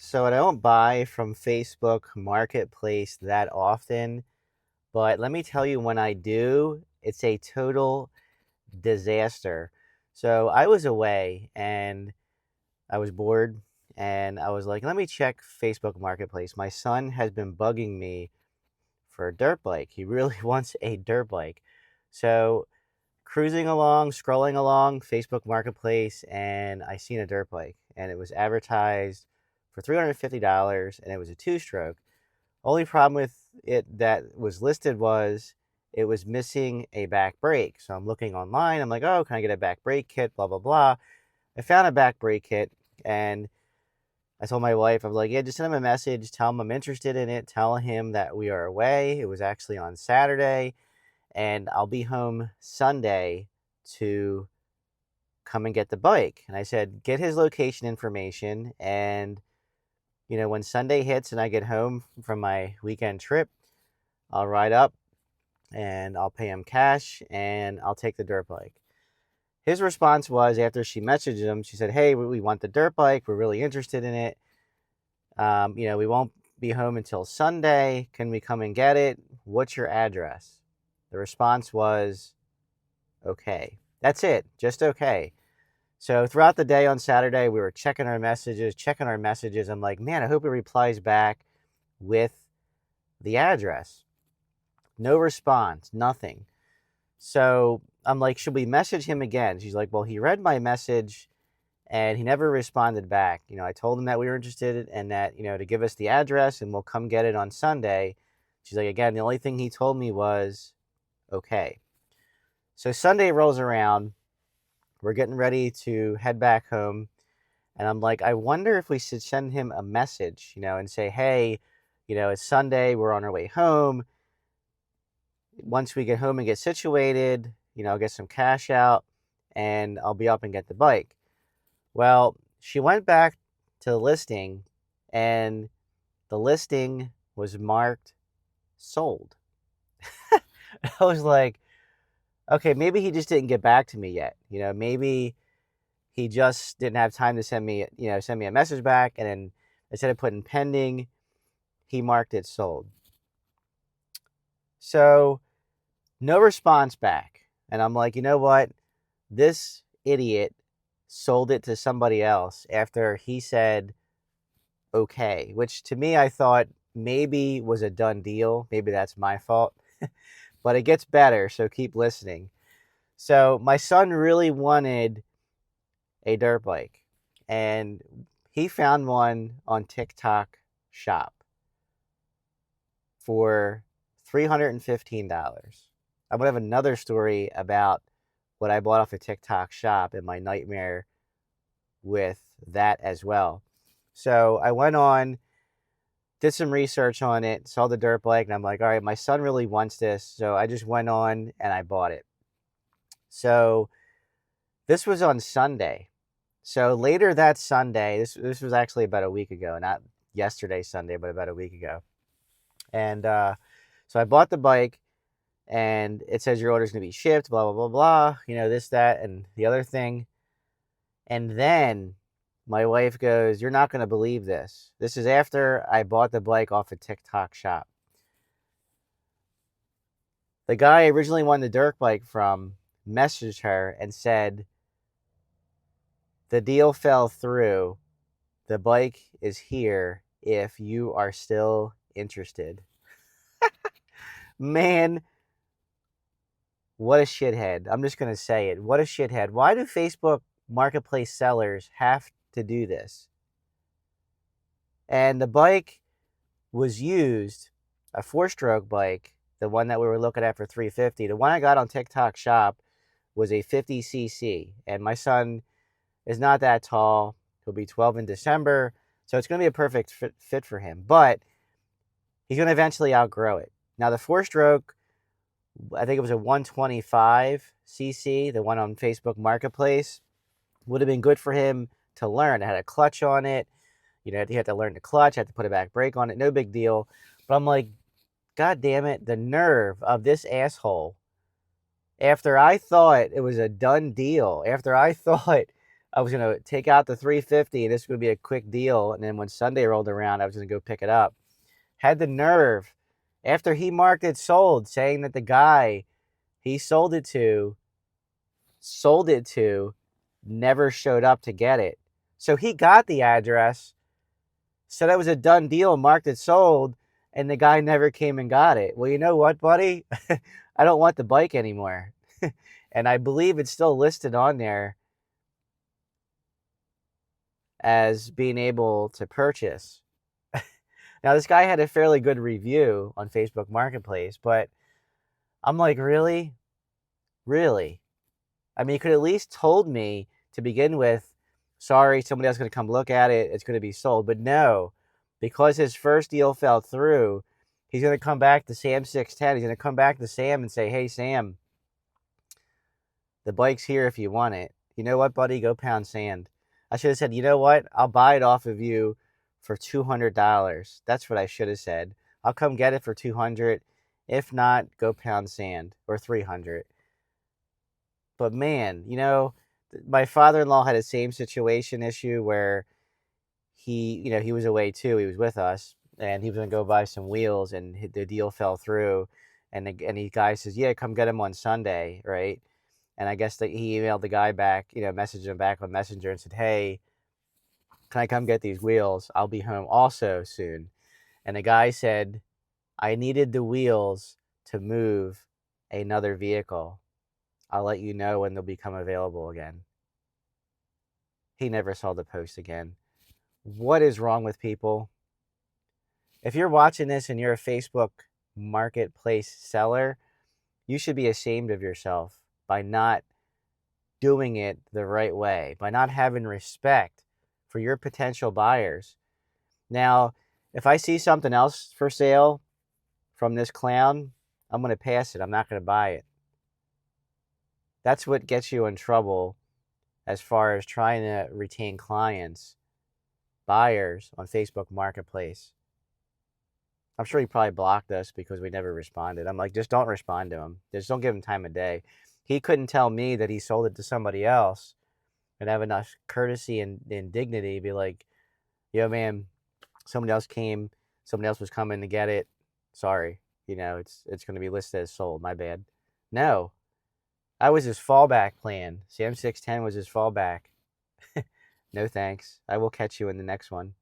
So I don't buy from Facebook Marketplace that often, but let me tell you, when I do, it's a total disaster. So I was away and I was bored and I was like, let me check Facebook Marketplace. My son has been bugging me for a dirt bike. He really wants a dirt bike. So cruising along, scrolling along Facebook Marketplace, and I seen a dirt bike, and it was advertised for $350, and it was a two-stroke. Only problem with it that was listed was it was missing a back brake. So I'm looking online. I'm like, oh, can I get a back brake kit? Blah blah blah. I found a back brake kit, and I told my wife, I'm like, yeah, just send him a message, tell him I'm interested in it, tell him that we are away. It was actually on Saturday, and I'll be home Sunday to come and get the bike. And I said, get his location information. And, when Sunday hits and I get home from my weekend trip, I'll ride up and I'll pay him cash and I'll take the dirt bike. His response was, after she messaged him, she said, hey, we want the dirt bike. We're really interested in it. We won't be home until Sunday. Can we come and get it? What's your address? The response was, okay. That's it. Just okay. So throughout the day on Saturday, we were checking our messages. I'm like, man, I hope he replies back with the address. No response, nothing. So I'm like, should we message him again? She's like, well, he read my message and he never responded back. I told him that we were interested and that, to give us the address and we'll come get it on Sunday. She's like, again, the only thing he told me was, okay. So Sunday rolls around. We're getting ready to head back home. And I'm like, I wonder if we should send him a message, and say, hey, it's Sunday. We're on our way home. Once we get home and get situated, I'll get some cash out and I'll be up and get the bike. Well, she went back to the listing and the listing was marked sold. I was like, okay, maybe he just didn't get back to me yet. Maybe he just didn't have time to send me a message back. And then instead of putting pending, he marked it sold. So no response back. And I'm like, you know what? This idiot sold it to somebody else after he said, okay, which to me, I thought maybe was a done deal. Maybe that's my fault, but it gets better. So keep listening. So my son really wanted a dirt bike and he found one on TikTok Shop for $315. I'm going to have another story about what I bought off a TikTok Shop and my nightmare with that as well. So I went on, did some research on it, saw the dirt bike, and I'm like, all right, my son really wants this. So I just went on and I bought it. So this was on Sunday. So later that Sunday, this was actually about a week ago, not yesterday Sunday, but about a week ago. And so I bought the bike, and it says your order's going to be shipped, blah, blah, blah, blah, this, that, and the other thing. And then my wife goes, you're not going to believe this. This is after I bought the bike off a TikTok Shop. The guy I originally won the dirt bike from messaged her and said, the deal fell through. The bike is here if you are still interested. Man, what a shithead. I'm just going to say it. What a shithead. Why do Facebook Marketplace sellers have to do this? And the bike was used, a four-stroke bike, the one that we were looking at for $350. The one I got on TikTok Shop was a 50cc, and my son is not that tall. He'll be 12 in December, so it's going to be a perfect fit for him. But he's going to eventually outgrow it. Now, the four-stroke, I think it was a 125cc, the one on Facebook Marketplace, would have been good for him to learn. It had a clutch on it. He had to learn the clutch, had to put a back brake on it. No big deal. But I'm like, God damn it, the nerve of this asshole. After I thought it was a done deal, after I thought I was going to take out the 350 and this would be a quick deal. And then when Sunday rolled around, I was going to go pick it up. Had the nerve, after he marked it sold, saying that the guy he sold it to, never showed up to get it. So he got the address, said it was a done deal, marked it sold, and the guy never came and got it. Well, you know what, buddy? I don't want the bike anymore. And I believe it's still listed on there as being able to purchase. Now, this guy had a fairly good review on Facebook Marketplace, but I'm like, really? Really? I mean, you could at least told me to begin with, sorry, somebody else is going to come look at it. It's going to be sold. But no, because his first deal fell through, he's going to come back to Sam 610. He's going to come back to Sam and say, hey, Sam, the bike's here if you want it. You know what, buddy? Go pound sand. I should have said, you know what? I'll buy it off of you for $200. That's what I should have said. I'll come get it for $200. If not, go pound sand, or $300. But man, my father-in-law had the same situation issue where he was away too. He was with us, and he was gonna go buy some wheels, and the deal fell through. And the guy says, "Yeah, come get him on Sunday, right?" And I guess that he emailed the guy back, messaged him back on Messenger and said, "Hey, can I come get these wheels? I'll be home also soon." And the guy said, "I needed the wheels to move another vehicle. I'll let you know when they'll become available again." He never saw the post again. What is wrong with people? If you're watching this and you're a Facebook Marketplace seller, you should be ashamed of yourself by not doing it the right way, by not having respect for your potential buyers. Now, if I see something else for sale from this clown, I'm going to pass it. I'm not going to buy it. That's what gets you in trouble as far as trying to retain clients, buyers on Facebook Marketplace. I'm sure he probably blocked us because we never responded. I'm like, just don't respond to him. Just don't give him time of day. He couldn't tell me that he sold it to somebody else and have enough courtesy and dignity to be like, yo, man, somebody else came. Somebody else was coming to get it. Sorry. It's going to be listed as sold. My bad. No. I was his fallback plan. Sam 610 was his fallback. No thanks. I will catch you in the next one.